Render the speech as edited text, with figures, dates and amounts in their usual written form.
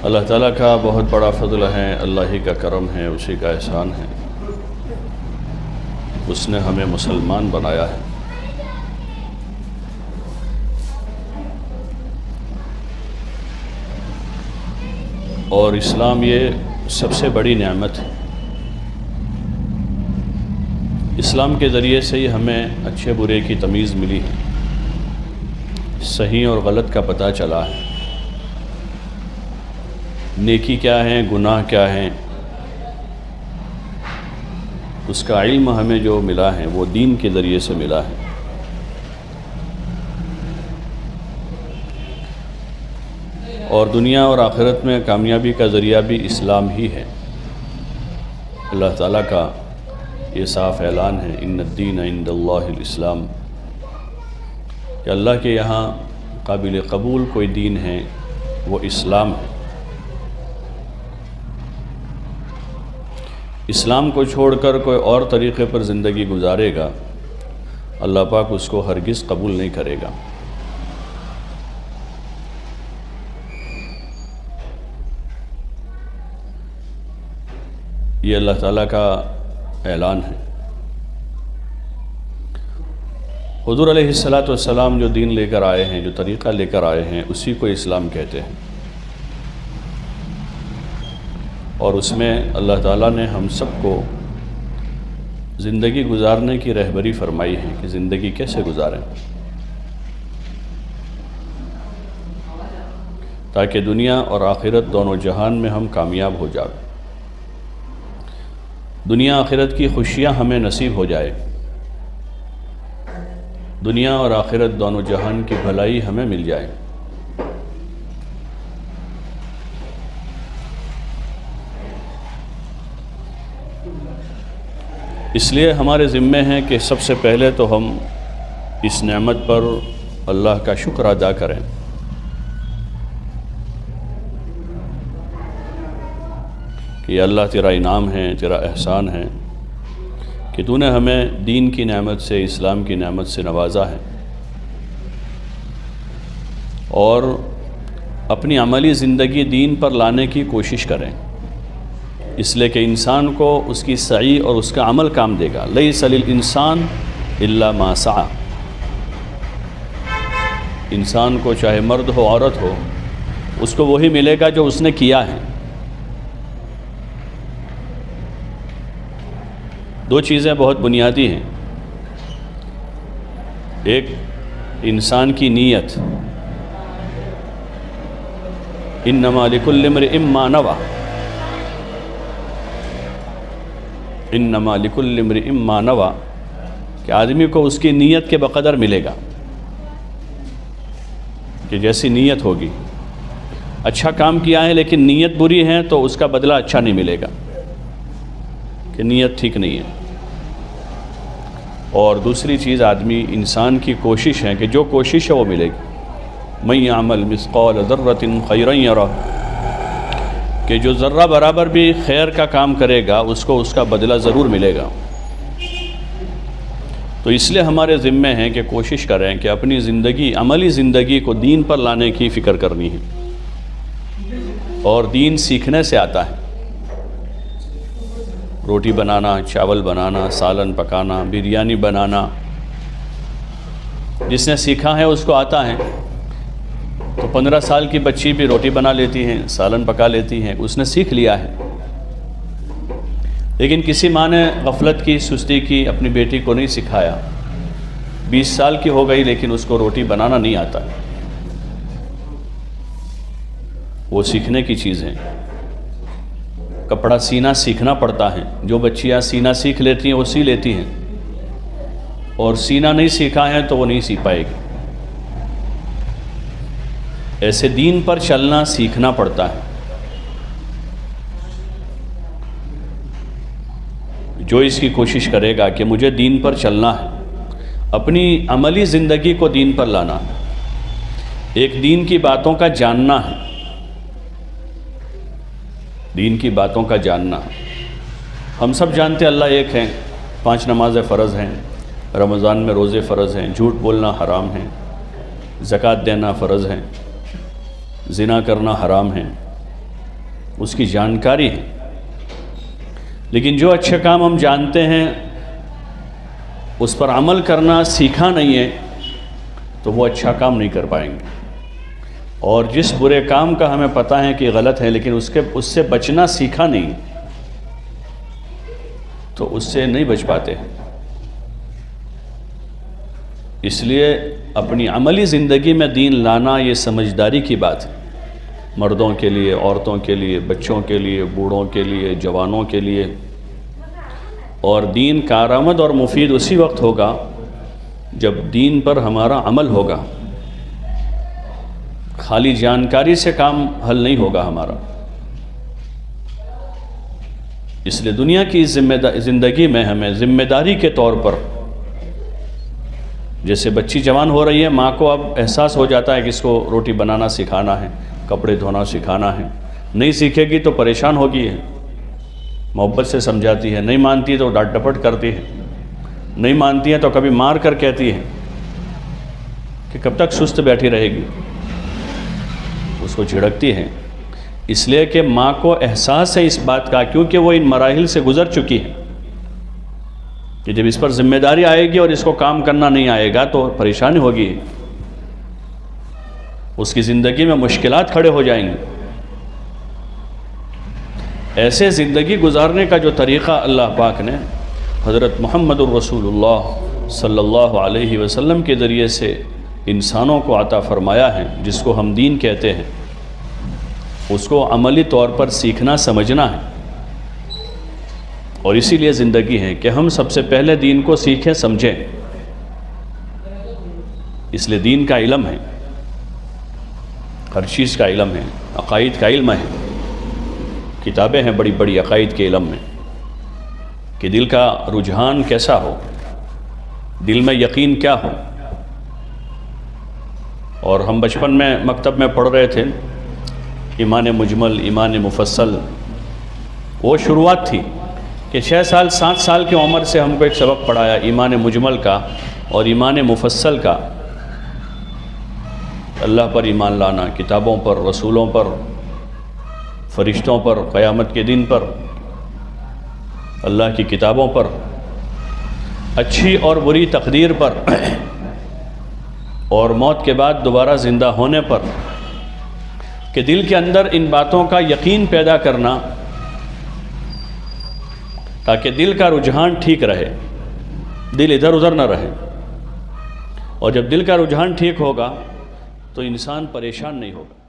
اللہ تعالیٰ کا بہت بڑا فضل ہے، اللہ ہی کا کرم ہے، اسی کا احسان ہے۔ اس نے ہمیں مسلمان بنایا ہے۔ اور اسلام یہ سب سے بڑی نعمت ہے۔ اسلام کے ذریعے سے ہی ہمیں اچھے برے کی تمیز ملی ہے، صحیح اور غلط کا پتہ چلا ہے، نیکی کیا ہے، گناہ کیا ہے، اس کا علم ہمیں جو ملا ہے وہ دین کے ذریعے سے ملا ہے۔ اور دنیا اور آخرت میں کامیابی کا ذریعہ بھی اسلام ہی ہے۔ اللہ تعالیٰ کا یہ صاف اعلان ہے، ان الدین عند اللہ الاسلام، کہ اللہ کے یہاں قابل قبول کوئی دین ہے وہ اسلام ہے۔ اسلام کو چھوڑ کر کوئی اور طریقے پر زندگی گزارے گا، اللہ پاک اس کو ہرگز قبول نہیں کرے گا۔ یہ اللہ تعالیٰ کا اعلان ہے۔ حضور علیہ السلام جو دین لے کر آئے ہیں، جو طریقہ لے کر آئے ہیں، اسی کو اسلام کہتے ہیں۔ اور اس میں اللہ تعالیٰ نے ہم سب کو زندگی گزارنے کی رہبری فرمائی ہے کہ زندگی کیسے گزاریں تاکہ دنیا اور آخرت دونوں جہان میں ہم کامیاب ہو جائیں، دنیا آخرت کی خوشیاں ہمیں نصیب ہو جائے، دنیا اور آخرت دونوں جہان کی بھلائی ہمیں مل جائے۔ اس لیے ہمارے ذمے ہیں کہ سب سے پہلے تو ہم اس نعمت پر اللہ کا شکر ادا کریں، کہ یا اللہ تیرا انعام ہے، تیرا احسان ہے کہ تو نے ہمیں دین کی نعمت سے، اسلام کی نعمت سے نوازا ہے، اور اپنی عملی زندگی دین پر لانے کی کوشش کریں، اس لیے کہ انسان کو اس کی سعی اور اس کا عمل کام دے گا۔ لیس للانسان الا ما سعی، انسان کو چاہے مرد ہو عورت ہو، اس کو وہی ملے گا جو اس نے کیا ہے۔ دو چیزیں بہت بنیادی ہیں، ایک انسان کی نیت، انما لکل امرئ ما نوی، انما لکل امرئ ما نوی، کہ آدمی کو اس کی نیت کے بقدر ملے گا، کہ جیسی نیت ہوگی۔ اچھا کام کیا ہے لیکن نیت بری ہے تو اس کا بدلہ اچھا نہیں ملے گا، کہ نیت ٹھیک نہیں ہے۔ اور دوسری چیز آدمی انسان کی کوشش ہے کہ جو کوشش ہے وہ ملے گی۔ من یعمل مثقال ذرۃ خیرا یرہ، کہ جو ذرہ برابر بھی خیر کا کام کرے گا اس کو اس کا بدلہ ضرور ملے گا۔ تو اس لیے ہمارے ذمے ہیں کہ کوشش کریں کہ اپنی زندگی، عملی زندگی کو دین پر لانے کی فکر کرنی ہے، اور دین سیکھنے سے آتا ہے۔ روٹی بنانا، چاول بنانا، سالن پکانا، بریانی بنانا، جس نے سیکھا ہے اس کو آتا ہے۔ تو 15 سال کی بچی بھی روٹی بنا لیتی ہیں، سالن پکا لیتی ہیں، اس نے سیکھ لیا ہے۔ لیکن کسی ماں نے غفلت کی، سستی کی، اپنی بیٹی کو نہیں سکھایا، 20 سال کی ہو گئی لیکن اس کو روٹی بنانا نہیں آتا۔ وہ سیکھنے کی چیز ہے۔ کپڑا سینا سیکھنا پڑتا ہے، جو بچیاں سینا سیکھ لیتی ہیں وہ سی لیتی ہیں، اور سینا نہیں سیکھا ہے تو وہ نہیں سی پائے گی۔ ایسے دین پر چلنا سیکھنا پڑتا ہے۔ جو اس کی کوشش کرے گا کہ مجھے دین پر چلنا ہے، اپنی عملی زندگی کو دین پر لانا ہے، ایک دین کی باتوں کا جاننا ہے، دین کی باتوں کا جاننا۔ ہم سب جانتے اللہ ایک ہیں، 5 نمازیں فرض ہیں، رمضان میں روزے فرض ہیں، جھوٹ بولنا حرام ہے، زکوٰۃ دینا فرض ہے، زنا کرنا حرام ہے، اس کی جانکاری ہے، لیکن جو اچھے کام ہم جانتے ہیں اس پر عمل کرنا سیکھا نہیں ہے تو وہ اچھا کام نہیں کر پائیں گے، اور جس برے کام کا ہمیں پتہ ہے کہ غلط ہے لیکن اس سے بچنا سیکھا نہیں تو اس سے نہیں بچ پاتے ہیں۔ اس لیے اپنی عملی زندگی میں دین لانا یہ سمجھداری کی بات ہے، مردوں کے لیے، عورتوں کے لیے، بچوں کے لیے، بوڑھوں کے لیے، جوانوں کے لیے۔ اور دین کارآمد اور مفید اسی وقت ہوگا جب دین پر ہمارا عمل ہوگا، خالی جانکاری سے کام حل نہیں ہوگا ہمارا۔ اس لیے دنیا کی زندگی میں ہمیں ذمہ داری کے طور پر، جیسے بچی جوان ہو رہی ہے، ماں کو اب احساس ہو جاتا ہے کہ اس کو روٹی بنانا سکھانا ہے، کپڑے دھونا سکھانا ہے، نہیں سیکھے گی تو پریشان ہوگی ہے، محبت سے سمجھاتی ہے، نہیں مانتی ہے تو ڈانٹ ڈپٹ کرتی ہے، نہیں مانتی ہے تو کبھی مار کر کہتی ہے کہ کب تک سست بیٹھی رہے گی، اس کو جھڑکتی ہے، اس لیے کہ ماں کو احساس ہے اس بات کا، کیونکہ وہ ان مراحل سے گزر چکی ہے کہ جب اس پر ذمہ داری آئے گی اور اس کو کام کرنا نہیں آئے گا تو پریشانی ہوگی، اس کی زندگی میں مشکلات کھڑے ہو جائیں گے۔ ایسے زندگی گزارنے کا جو طریقہ اللہ پاک نے حضرت محمد الرسول اللہ صلی اللہ علیہ وسلم کے ذریعے سے انسانوں کو عطا فرمایا ہے، جس کو ہم دین کہتے ہیں، اس کو عملی طور پر سیکھنا سمجھنا ہے، اور اسی لیے زندگی ہے کہ ہم سب سے پہلے دین کو سیکھیں سمجھیں۔ اس لیے دین کا علم ہے، ہر چیز کا علم ہے، عقائد کا علم ہے، کتابیں ہیں بڑی بڑی عقائد کے علم میں، کہ دل کا رجحان کیسا ہو، دل میں یقین کیا ہو۔ اور ہم بچپن میں مکتب میں پڑھ رہے تھے ایمان مجمل، ایمان مفصل، وہ شروعات تھی کہ 6 سال 7 سال کی عمر سے ہم کو ایک سبق پڑھایا ایمان مجمل کا اور ایمان مفصل کا، اللہ پر ایمان لانا، کتابوں پر، رسولوں پر، فرشتوں پر، قیامت کے دن پر، اللہ کی کتابوں پر، اچھی اور بری تقدیر پر، اور موت کے بعد دوبارہ زندہ ہونے پر، کہ دل کے اندر ان باتوں کا یقین پیدا کرنا تاکہ دل کا رجحان ٹھیک رہے، دل ادھر ادھر نہ رہے، اور جب دل کا رجحان ٹھیک ہوگا تو انسان پریشان نہیں ہوگا۔